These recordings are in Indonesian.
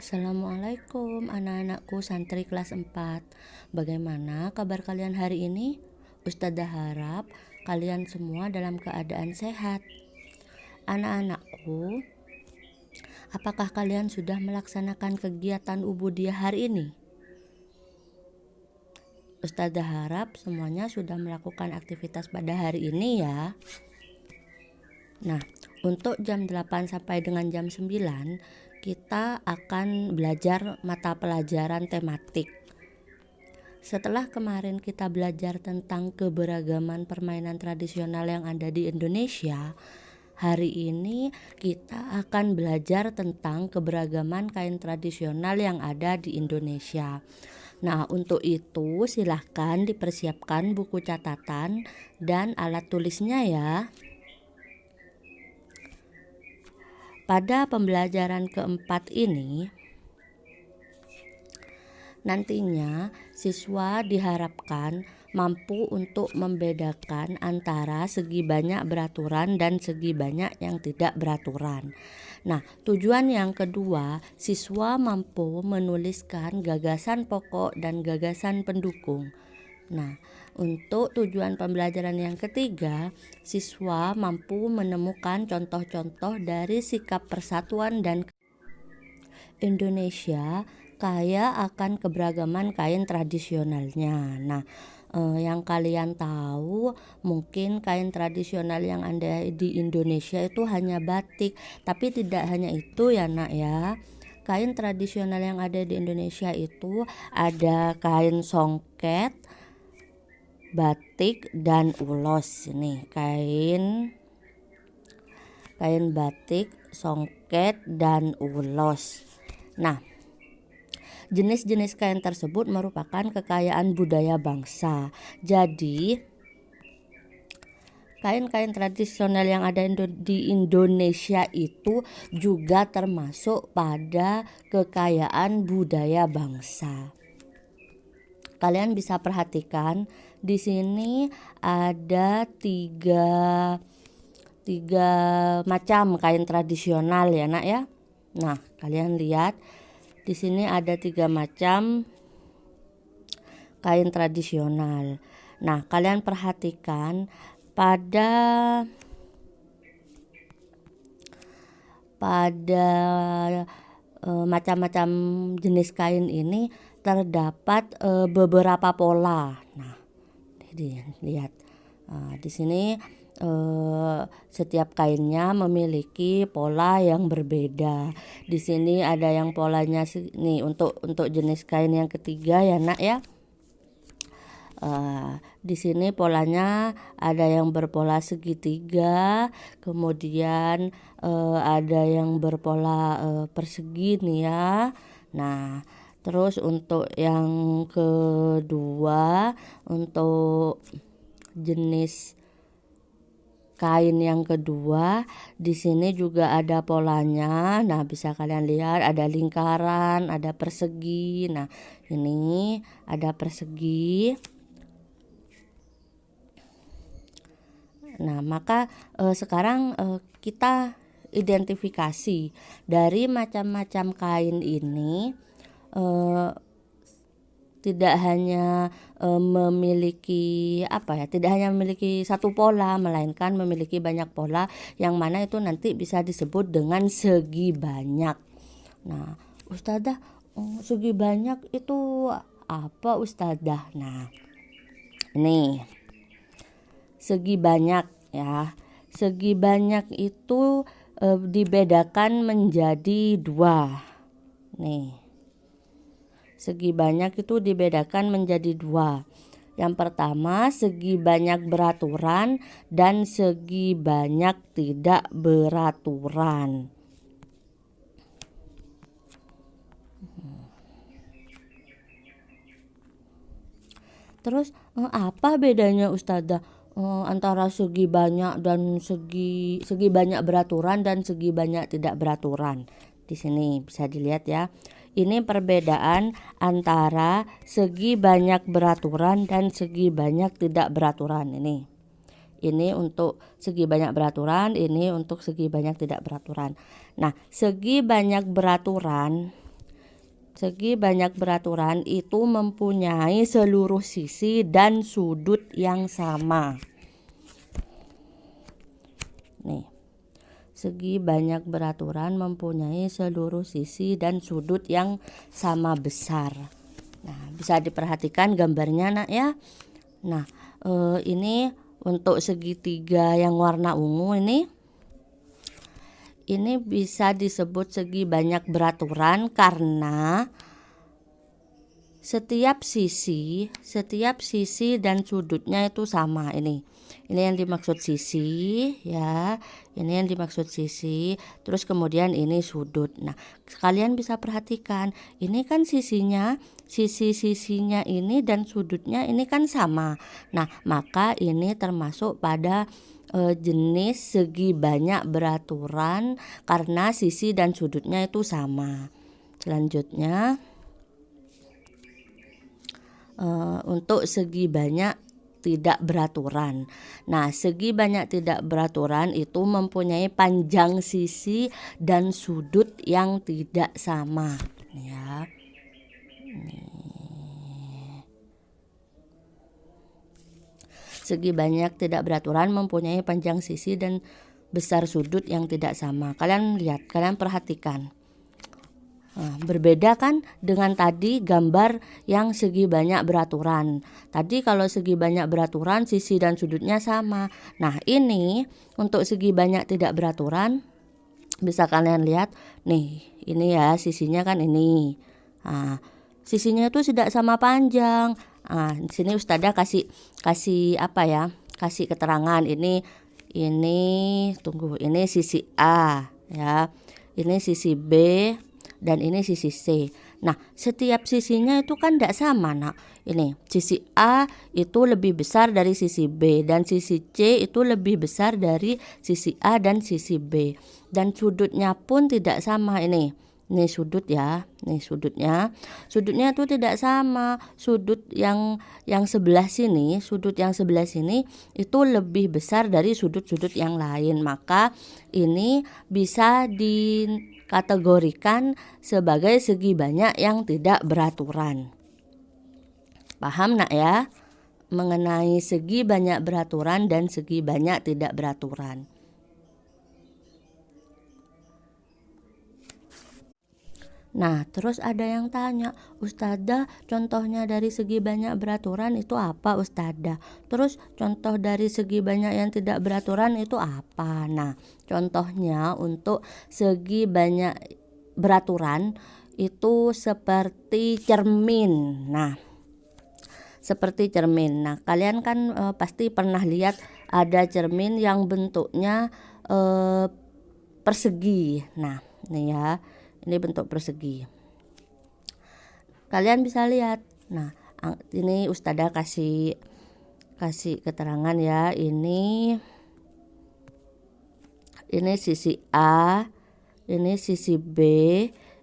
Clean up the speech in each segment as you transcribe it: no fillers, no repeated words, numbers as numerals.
Assalamualaikum anak-anakku santri kelas 4. Bagaimana kabar kalian hari ini? Ustazah harap kalian semua dalam keadaan sehat. Anak-anakku, apakah kalian sudah melaksanakan kegiatan ubudiyah hari ini? Ustazah harap semuanya sudah melakukan aktivitas pada hari ini ya. Nah, untuk jam 8 sampai dengan jam 9 kita akan belajar mata pelajaran tematik. Setelah kemarin kita belajar tentang keberagaman permainan tradisional yang ada di Indonesia, hari ini kita akan belajar tentang keberagaman kain tradisional yang ada di Indonesia. Nah, untuk itu silahkan dipersiapkan buku catatan dan alat tulisnya ya. Pada pembelajaran keempat ini, nantinya siswa diharapkan mampu untuk membedakan antara segi banyak beraturan dan segi banyak yang tidak beraturan. Nah, tujuan yang kedua, siswa mampu menuliskan gagasan pokok dan gagasan pendukung. Nah, untuk tujuan pembelajaran yang ketiga, siswa mampu menemukan contoh-contoh dari sikap persatuan dan Indonesia kaya akan keberagaman kain tradisionalnya. Nah, yang kalian tahu mungkin kain tradisional yang ada di Indonesia itu hanya batik, tapi tidak hanya itu ya nak ya. Kain tradisional yang ada di Indonesia itu ada kain songket, batik dan ulos. Nih kain batik, songket dan ulos. Nah, jenis-jenis kain tersebut merupakan kekayaan budaya bangsa. Jadi kain-kain tradisional yang ada di Indonesia itu juga termasuk pada kekayaan budaya bangsa. Kalian bisa perhatikan di sini ada tiga macam kain tradisional ya nak ya. Nah, kalian lihat di sini ada 3 macam kain tradisional. Nah, kalian perhatikan pada macam-macam jenis kain ini terdapat beberapa pola. Nah, lihat di sini setiap kainnya memiliki pola yang berbeda. Di sini ada yang polanya nih untuk jenis kain yang ketiga ya nak ya. Di sini polanya ada yang berpola segitiga, kemudian ada yang berpola persegi nih ya. Nah, terus untuk yang kedua, untuk jenis kain yang kedua, di sini juga ada polanya. Nah, bisa kalian lihat ada lingkaran, ada persegi. Nah, ini ada persegi. Nah, maka sekarang kita identifikasi dari macam-macam kain ini tidak hanya memiliki tidak hanya memiliki satu pola, melainkan memiliki banyak pola yang mana itu nanti bisa disebut dengan segi banyak. Nah, Ustazah, segi banyak itu apa Ustazah? Nah, ini segi banyak ya. Segi banyak itu dibedakan menjadi 2. Nih. Segi banyak itu dibedakan menjadi 2. Yang pertama, segi banyak beraturan dan segi banyak tidak beraturan. Terus apa bedanya Ustazah antara segi banyak dan segi banyak beraturan dan segi banyak tidak beraturan? Di sini bisa dilihat ya. Ini perbedaan antara segi banyak beraturan dan segi banyak tidak beraturan ini. Ini untuk segi banyak beraturan, ini untuk segi banyak tidak beraturan. Nah, segi banyak beraturan Segi banyak beraturan itu mempunyai seluruh sisi dan sudut yang sama. Nih, segi banyak beraturan mempunyai seluruh sisi dan sudut yang sama besar. Nah, bisa diperhatikan gambarnya nak ya. Nah, ini untuk segitiga yang warna ungu ini bisa disebut segi banyak beraturan karena setiap sisi dan sudutnya itu sama. Ini yang dimaksud sisi ya. Ini yang dimaksud sisi. Terus kemudian ini sudut. Nah, kalian bisa perhatikan, ini kan sisinya ini dan sudutnya ini kan sama. Nah, maka ini termasuk pada jenis segi banyak beraturan karena sisi dan sudutnya itu sama. Selanjutnya untuk segi banyak tidak beraturan. Nah, segi banyak tidak beraturan itu mempunyai panjang sisi dan sudut yang tidak sama ya. Segi banyak tidak beraturan mempunyai panjang sisi dan besar sudut yang tidak sama. Kalian lihat, kalian perhatikan. Nah, berbeda kan dengan tadi gambar yang segi banyak beraturan. Tadi kalau segi banyak beraturan sisi dan sudutnya sama. Nah, ini untuk segi banyak tidak beraturan bisa kalian lihat nih, ini ya sisinya kan ini. Nah, sisinya itu tidak sama panjang. Nah, di sini Ustadzah kasih apa ya? Kasih keterangan ini ini sisi A ya. Ini sisi B dan ini sisi C. Nah, setiap sisinya itu kan tidak sama, Nak. Ini sisi A itu lebih besar dari sisi B dan sisi C itu lebih besar dari sisi A dan sisi B. Dan sudutnya pun tidak sama ini. Ini sudut ya, nih sudutnya itu tidak sama. Sudut yang sebelah sini, itu lebih besar dari sudut-sudut yang lain. Maka ini bisa dikategorikan sebagai segi banyak yang tidak beraturan. Paham nak ya? Mengenai segi banyak beraturan dan segi banyak tidak beraturan. Nah, terus ada yang tanya, Ustadzah, contohnya dari segi banyak beraturan itu apa, Ustadzah? Terus contoh dari segi banyak yang tidak beraturan itu apa? Nah, contohnya untuk segi banyak beraturan itu seperti cermin. Nah, seperti cermin. Nah, kalian kan pasti pernah lihat ada cermin yang bentuknya persegi. Nah, ini ya. Ini bentuk persegi. Kalian bisa lihat. Nah, ini Ustadzah kasih keterangan ya. Ini sisi A, ini sisi B,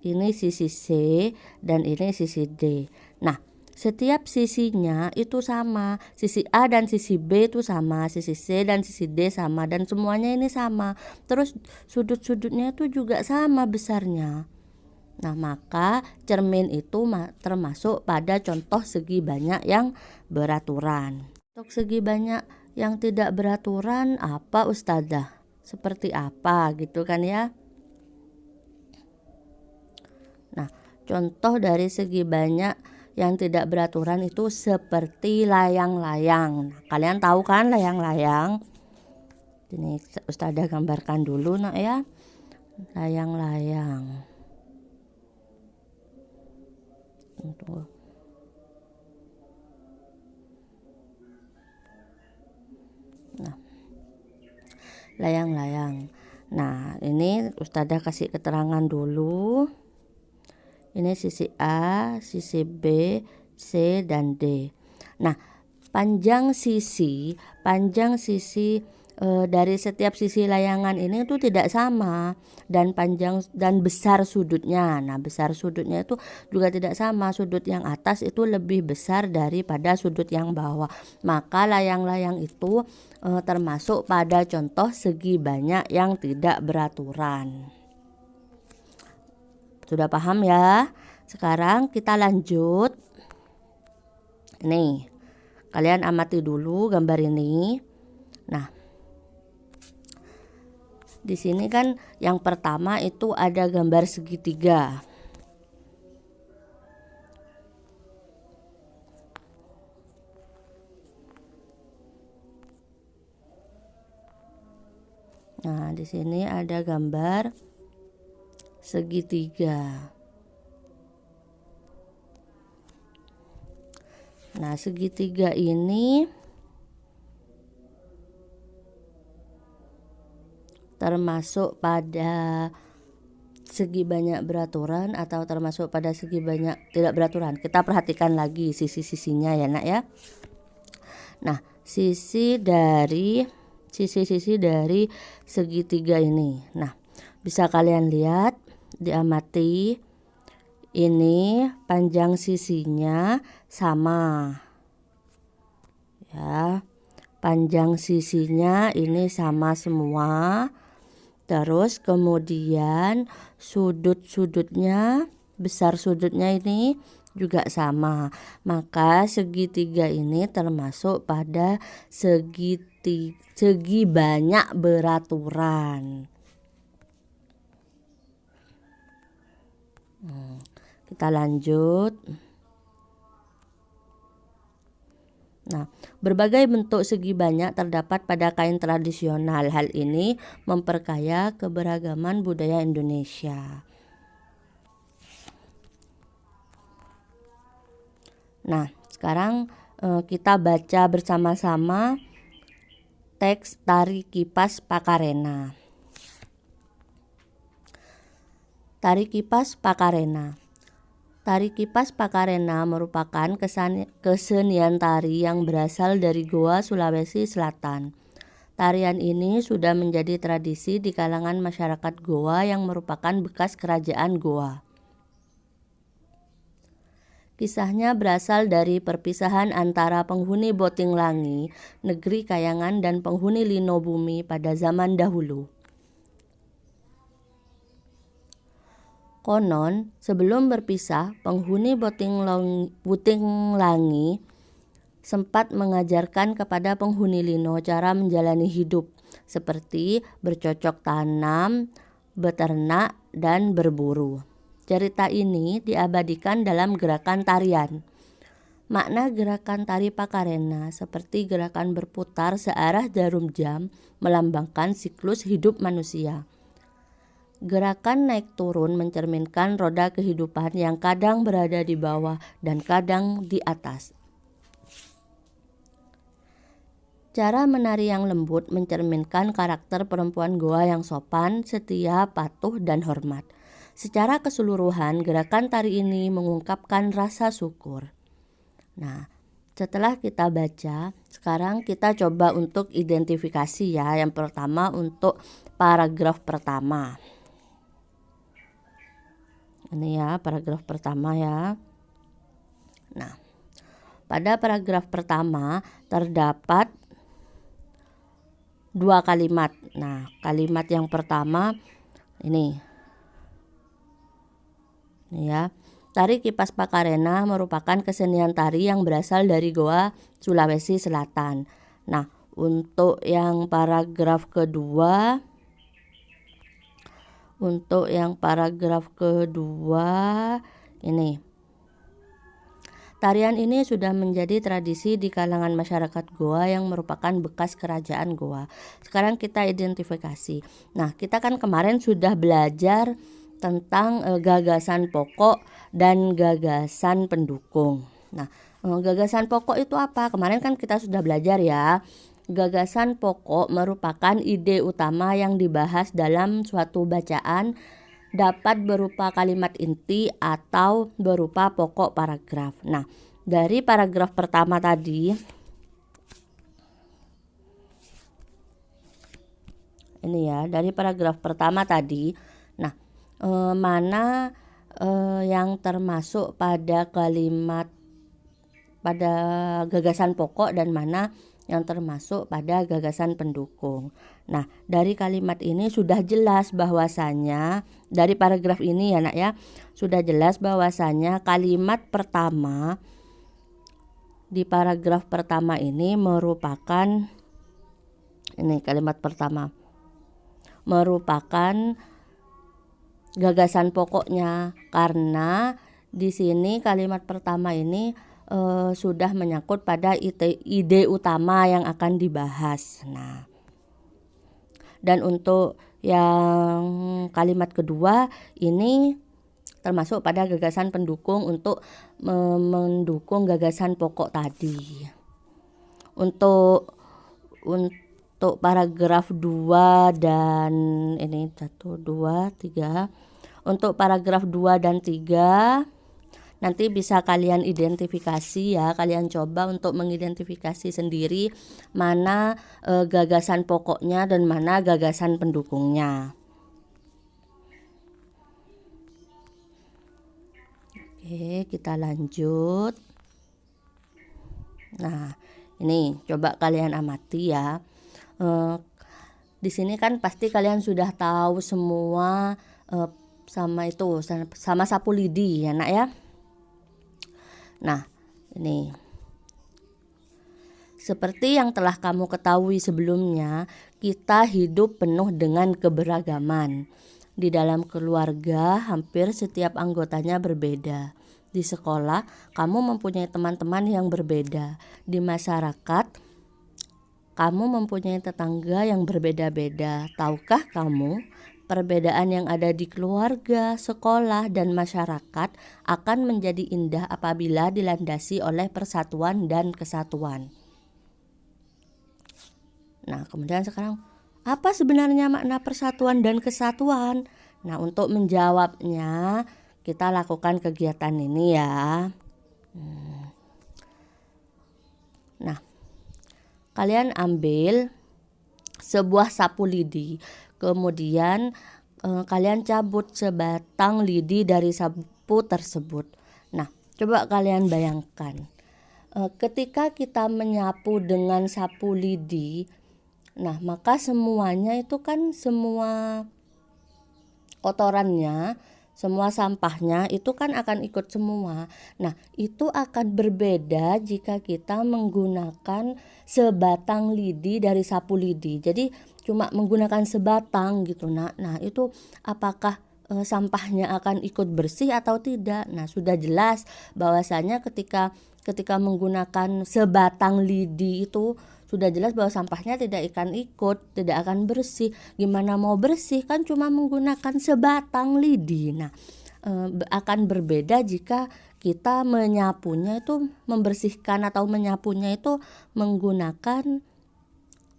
ini sisi C, dan ini sisi D. Nah, setiap sisinya itu sama. Sisi A dan sisi B itu sama, sisi C dan sisi D sama, dan semuanya ini sama. Terus sudut-sudutnya itu juga sama besarnya. Nah, maka cermin itu termasuk pada contoh segi banyak yang beraturan. Untuk segi banyak yang tidak beraturan apa, Ustadzah? Seperti apa gitu kan ya? Nah, contoh dari segi banyak yang tidak beraturan itu seperti layang-layang. Nah, kalian tahu kan layang-layang? Ini Ustadzah gambarkan dulu nak ya. Layang-layang. Nah, layang-layang. Nah, ini Ustadzah kasih keterangan dulu. Ini sisi A, sisi B, C, dan D. Nah, panjang sisi dari setiap sisi layangan ini itu tidak sama, dan panjang dan besar sudutnya. Nah, besar sudutnya itu juga tidak sama. Sudut yang atas itu lebih besar daripada sudut yang bawah. Maka layang-layang itu termasuk pada contoh segi banyak yang tidak beraturan. Sudah paham ya? sekarang kita lanjut. Nih, kalian amati dulu gambar ini. Nah, di sini kan yang pertama itu ada gambar segitiga. Nah, di sini ada gambar segitiga. Nah, segitiga ini termasuk pada segi banyak beraturan atau termasuk pada segi banyak tidak beraturan. Kita perhatikan lagi sisi-sisinya ya nak ya. Nah, sisi-sisi dari segitiga ini. Nah, bisa kalian lihat, diamati, ini panjang sisinya sama ya, panjang sisinya ini sama semua. Terus kemudian sudut-sudutnya, besar sudutnya ini juga sama. Maka segitiga ini termasuk pada segi banyak beraturan. Kita lanjut. Nah, berbagai bentuk segi banyak terdapat pada kain tradisional. Hal ini memperkaya keberagaman budaya Indonesia. Nah, sekarang kita baca bersama-sama teks Tari Kipas Pakarena. Tari Kipas Pakarena. Tari Kipas Pakarena merupakan kesenian tari yang berasal dari Goa, Sulawesi Selatan. Tarian ini sudah menjadi tradisi di kalangan masyarakat Goa yang merupakan bekas kerajaan Goa. Kisahnya berasal dari perpisahan antara penghuni Botinglangi, negeri Kayangan, dan penghuni Lino Bumi pada zaman dahulu. Konon, sebelum berpisah, penghuni Botinglangi sempat mengajarkan kepada penghuni Lino cara menjalani hidup, seperti bercocok tanam, beternak, dan berburu. Cerita ini diabadikan dalam gerakan tarian. Makna gerakan tari Pakarena seperti gerakan berputar searah jarum jam melambangkan siklus hidup manusia. Gerakan naik turun mencerminkan roda kehidupan yang kadang berada di bawah dan kadang di atas. Cara menari yang lembut mencerminkan karakter perempuan Goa yang sopan, setia, patuh, dan hormat. Secara keseluruhan, gerakan tari ini mengungkapkan rasa syukur. Nah, setelah kita baca, sekarang kita coba untuk identifikasi ya. Yang pertama untuk paragraf pertama. Ini ya paragraf pertama ya. Nah, pada paragraf pertama terdapat 2 kalimat. Nah, kalimat yang pertama ini ya. Tari Kipas Pakarena merupakan kesenian tari yang berasal dari Goa, Sulawesi Selatan. Nah, untuk yang paragraf kedua, ini. Tarian ini sudah menjadi tradisi di kalangan masyarakat Goa yang merupakan bekas kerajaan Goa. Sekarang kita identifikasi. Nah, kita kan kemarin sudah belajar tentang gagasan pokok dan gagasan pendukung. Nah, gagasan pokok itu apa? Kemarin kan kita sudah belajar ya. Gagasan pokok merupakan ide utama yang dibahas dalam suatu bacaan, dapat berupa kalimat inti atau berupa pokok paragraf. Nah, dari paragraf pertama tadi, ini ya, dari paragraf pertama tadi, nah, mana yang termasuk pada kalimat pada gagasan pokok dan mana yang termasuk pada gagasan pendukung. Nah, dari kalimat ini sudah jelas bahwasanya, dari paragraf ini ya Nak ya, sudah jelas bahwasanya kalimat pertama di paragraf pertama ini merupakan, ini kalimat pertama merupakan gagasan pokoknya, karena di sini kalimat pertama ini sudah menyangkut pada ide utama yang akan dibahas. Nah, dan untuk yang kalimat kedua ini termasuk pada gagasan pendukung untuk mendukung gagasan pokok tadi. Untuk paragraf 2 dan ini 1, 2, 3. Untuk paragraf 2 dan 3 nanti bisa kalian identifikasi ya, kalian coba untuk mengidentifikasi sendiri mana gagasan pokoknya dan mana gagasan pendukungnya. Oke, kita lanjut. Nah, ini coba kalian amati ya. Di sini kan pasti kalian sudah tahu semua sama sapu lidi ya Nak ya. Nah, ini seperti yang telah kamu ketahui sebelumnya, kita hidup penuh dengan keberagaman. Di dalam keluarga, hampir setiap anggotanya berbeda. Di sekolah, kamu mempunyai teman-teman yang berbeda. Di masyarakat, kamu mempunyai tetangga yang berbeda-beda. Tahukah kamu, perbedaan yang ada di keluarga, sekolah, dan masyarakat akan menjadi indah apabila dilandasi oleh persatuan dan kesatuan. Nah, kemudian sekarang, apa sebenarnya makna persatuan dan kesatuan? Nah, untuk menjawabnya, kita lakukan kegiatan ini ya. Nah, kalian ambil sebuah sapu lidi. Kemudian kalian cabut sebatang lidi dari sapu tersebut. Nah, coba kalian bayangkan, ketika kita menyapu dengan sapu lidi, nah maka semuanya itu kan, semua kotorannya, semua sampahnya itu kan akan ikut semua. Nah, itu akan berbeda jika kita menggunakan sebatang lidi dari sapu lidi. Jadi cuma menggunakan sebatang gitu. Nah itu apakah sampahnya akan ikut bersih atau tidak? Nah, sudah jelas bahwasanya ketika menggunakan sebatang lidi itu sudah jelas bahwa sampahnya tidak akan bersih. Gimana mau bersih, kan cuma menggunakan sebatang lidi. Nah, akan berbeda jika kita menyapunya itu, membersihkan atau menyapunya itu menggunakan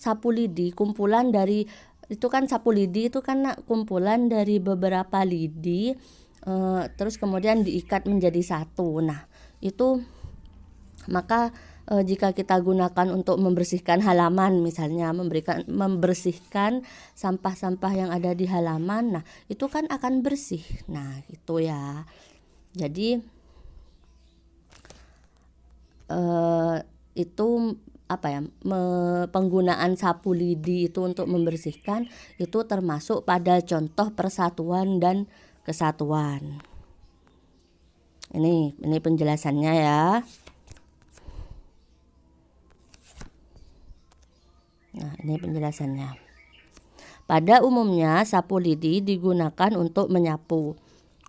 sapu lidi, kumpulan dari, itu kan sapu lidi itu kan kumpulan dari beberapa lidi, terus kemudian diikat menjadi satu. Nah, itu maka jika kita gunakan untuk membersihkan halaman, misalnya membersihkan sampah-sampah yang ada di halaman, nah itu kan akan bersih. Nah, gitu ya. Jadi itu penggunaan sapu lidi itu untuk membersihkan itu termasuk pada contoh persatuan dan kesatuan. Ini penjelasannya ya. Nah, ini penjelasannya. Pada umumnya sapu lidi digunakan untuk menyapu.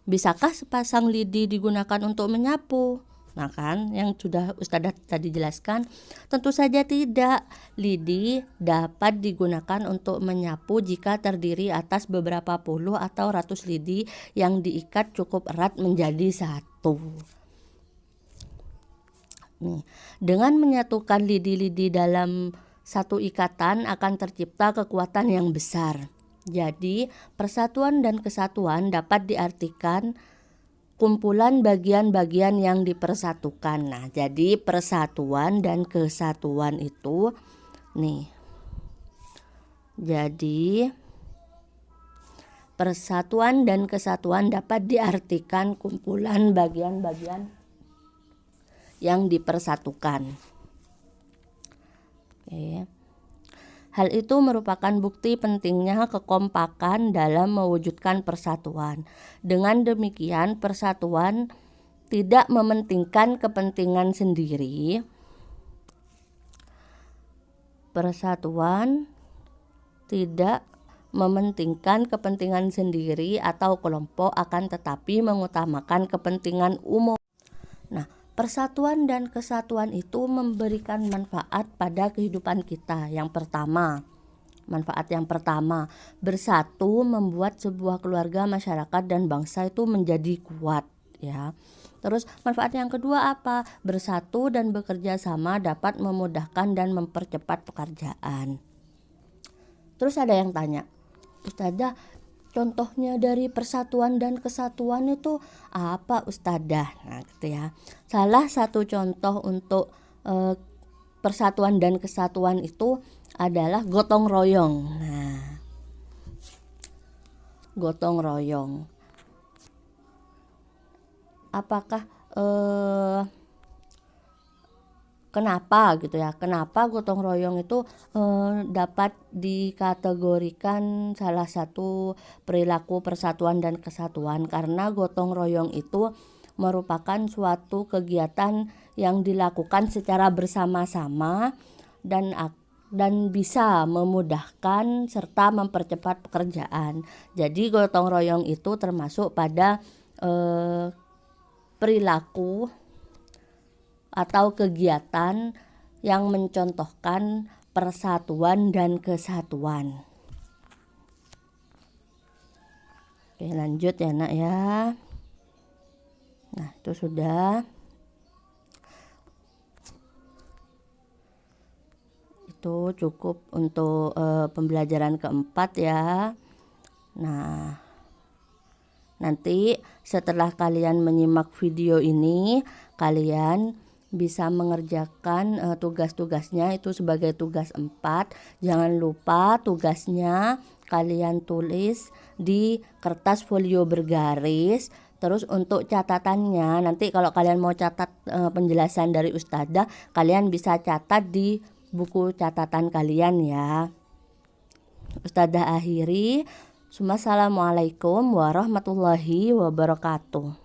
Bisakah sepasang lidi digunakan untuk menyapu? Nah kan, yang sudah Ustadzah tadi jelaskan, tentu saja tidak. Lidi dapat digunakan untuk menyapu jika terdiri atas beberapa puluh atau ratus lidi yang diikat cukup erat menjadi satu. Nih, dengan menyatukan lidi-lidi dalam satu ikatan akan tercipta kekuatan yang besar. Jadi, persatuan dan kesatuan dapat diartikan kumpulan bagian-bagian yang dipersatukan. Nah, jadi persatuan dan kesatuan itu nih. Jadi, persatuan dan kesatuan dapat diartikan kumpulan bagian-bagian yang dipersatukan. Oke. Hal itu merupakan bukti pentingnya kekompakan dalam mewujudkan persatuan. Dengan demikian, persatuan tidak mementingkan kepentingan sendiri. Persatuan tidak mementingkan kepentingan sendiri atau kelompok, akan tetapi mengutamakan kepentingan umum. Nah, persatuan dan kesatuan itu memberikan manfaat pada kehidupan kita. Yang pertama, manfaat yang pertama, bersatu membuat sebuah keluarga, masyarakat, dan bangsa itu menjadi kuat, ya. Terus manfaat yang kedua apa? Bersatu dan bekerja sama dapat memudahkan dan mempercepat pekerjaan. Terus ada yang tanya, Ustadzah, contohnya dari persatuan dan kesatuan itu apa Ustadzah? Nah, gitu ya. Salah satu contoh untuk persatuan dan kesatuan itu adalah gotong royong. Nah, gotong royong. Apakah kenapa gitu ya? Kenapa gotong royong itu dapat dikategorikan salah satu perilaku persatuan dan kesatuan? Karena gotong royong itu merupakan suatu kegiatan yang dilakukan secara bersama-sama dan bisa memudahkan serta mempercepat pekerjaan. Jadi gotong royong itu termasuk pada perilaku atau kegiatan yang mencontohkan persatuan dan kesatuan. Oke, lanjut ya nak ya. Nah, itu sudah. Itu cukup untuk pembelajaran keempat ya. Nah, nanti setelah kalian menyimak video ini, kalian bisa mengerjakan tugas-tugasnya itu sebagai tugas 4. Jangan lupa tugasnya kalian tulis di kertas folio bergaris. Terus untuk catatannya, nanti kalau kalian mau catat penjelasan dari Ustadzah, kalian bisa catat di buku catatan kalian ya. Ustadzah akhiri. Assalamualaikum warahmatullahi wabarakatuh.